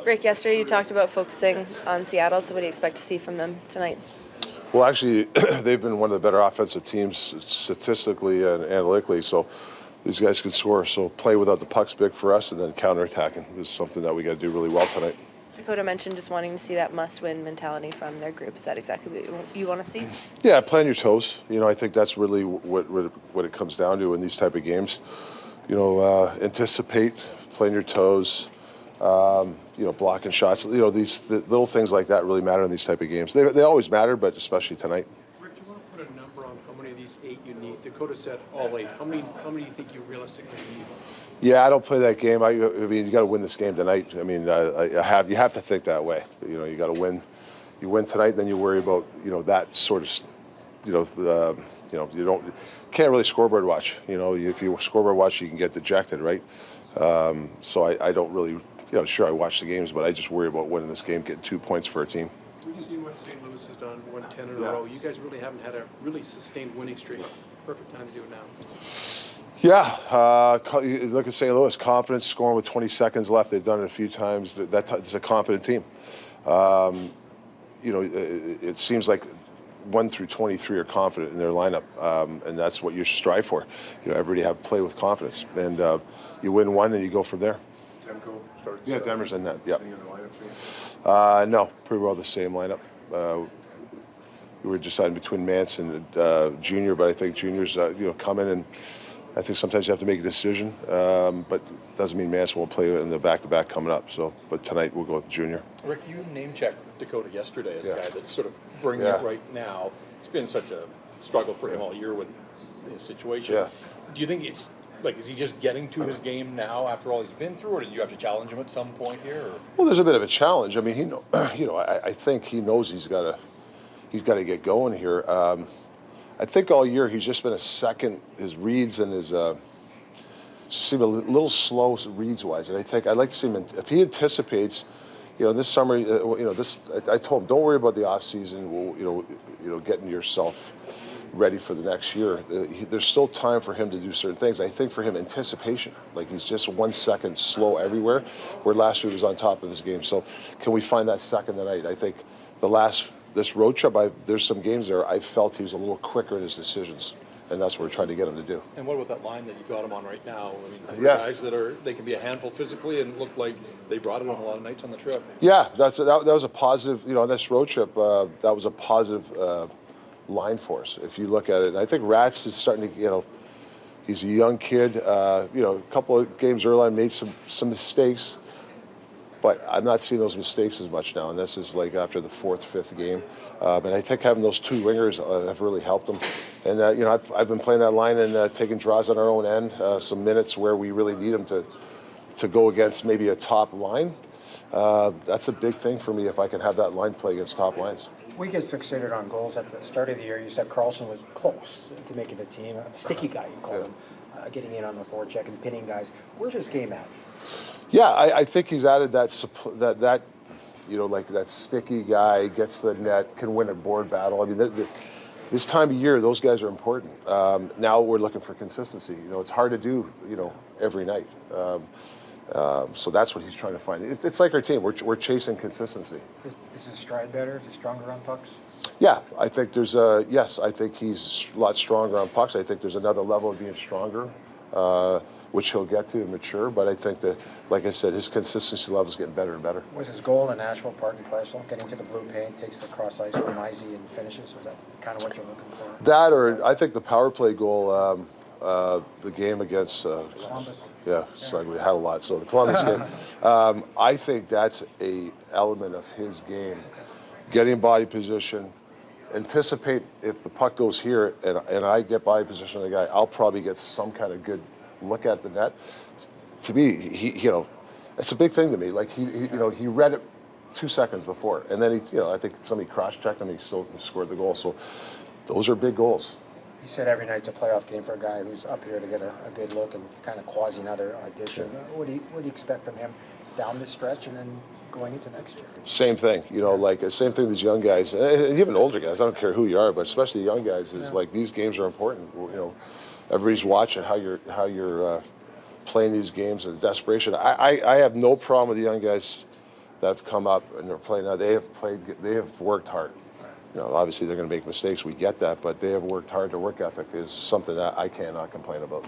Rick, yesterday you talked about focusing on Seattle, so what do you expect to see from them tonight? Well, actually, they've been one of the better offensive teams statistically and analytically, so these guys can score. So play without the puck's big for us, and then counterattacking is something that we got to do really well tonight. Dakota mentioned just wanting to see that must-win mentality from their group. Is that exactly what you want to see? Yeah, play on your toes. I think that's really what it comes down to in these type of games. Anticipate, play on your toes. Blocking shots. The little things like that really matter in these type of games. They always matter, but especially tonight. Rick, do you want to put a number on how many of these 8 you need? Dakota said all 8. How many do you think you realistically need? Yeah, I don't play that game. I mean, you got to win this game tonight. I mean, you have to think that way. You got to win. You win tonight, then you worry about that sort of you can't really scoreboard watch. If you scoreboard watch, you can get dejected, right? So I don't really. Sure, I watch the games, but I just worry about winning this game, getting 2 points for a team. We've seen what St. Louis has done, won 10 in a row. You guys really haven't had a really sustained winning streak. Perfect time to do it now. Yeah, you look at St. Louis, confidence, scoring with 20 seconds left. They've done it a few times. It's a confident team. It seems like 1 through 23 are confident in their lineup, and that's what you strive for. Everybody have play with confidence, and you win one and you go from there. Yeah, Denver's in that. Yeah. No, pretty well the same lineup. We were deciding between Mance and Junior, but I think Junior's coming, and I think sometimes you have to make a decision. But doesn't mean Mance won't play in the back-to-back coming up. But tonight we'll go with Junior. Rick, you name-checked Dakota yesterday as a guy that's sort of bringing it right now. It's been such a struggle for him all year with his situation. Yeah. Do you think it's is he just getting to his game now after all he's been through, or did you have to challenge him at some point here? Or? Well, there's a bit of a challenge. I mean, I think he knows he's got to get going here. I think all year he's just been a second. His reads and his seem a little slow reads wise, and I think I'd like to see him if he anticipates. This summer, I told him, don't worry about the off season. Getting yourself ready for the next year. There's still time for him to do certain things. I think for him, anticipation, like he's just 1 second slow everywhere, where last year he was on top of his game. So can we find that second tonight? I think this road trip, there's some games there I felt he was a little quicker in his decisions, and that's what we're trying to get him to do. And what about that line that you got him on right now? I mean, guys they can be a handful physically and look like they brought it on a lot of nights on the trip. Yeah, that was a positive. On this road trip, that was a positive line for us. If you look at it, and I think Rats is starting to, he's a young kid. A couple of games early on made some mistakes, but I'm not seeing those mistakes as much now. And this is like after the 4th, 5th game, and I think having those 2 wingers have really helped them. And I've been playing that line and taking draws on our own end, some minutes where we really need them to go against maybe a top line. That's a big thing for me if I can have that line play against top lines. We get fixated on goals. At the start of the year, you said Carlson was close to making the team. A sticky guy, you called him, getting in on the forecheck and pinning guys. Where's his game at? Yeah, I think he's added that that sticky guy, gets the net, can win a board battle. I mean, this time of year, those guys are important. Now we're looking for consistency. It's hard to do, every night. So that's what he's trying to find. It's like our team. We're chasing consistency. Is his stride better? Is he stronger on pucks? Yeah, I think there's yes, I think he's a lot stronger on pucks. I think there's another level of being stronger, which he'll get to and mature. But I think that, like I said, his consistency level is getting better and better. Was his goal in Nashville part and parcel? Getting to the blue paint, takes the cross ice from Izzy and finishes? Was that kind of what you're looking for? That, or I think the power play goal, the game against Columbus. Yeah, so we had a lot. So the Columbus game, I think that's a element of his game. Getting body position, anticipate if the puck goes here and I get body position of the guy, I'll probably get some kind of good look at the net. To me, it's a big thing to me. Like he read it 2 seconds before, and then I think somebody cross-checked him. He still scored the goal. So those are big goals. You said every night's a playoff game for a guy who's up here to get a good look and kind of quasi another audition. What do you expect from him down the stretch and then going into next year? Same thing, same thing. These young guys, and even older guys. I don't care who you are, but especially the young guys. Is like these games are important. Everybody's watching how you're playing these games and desperation. I have no problem with the young guys that have come up and they're playing now, they have worked hard. You know, obviously they're going to make mistakes. We get that, but they have worked hard. Their work ethic is something that I cannot complain about.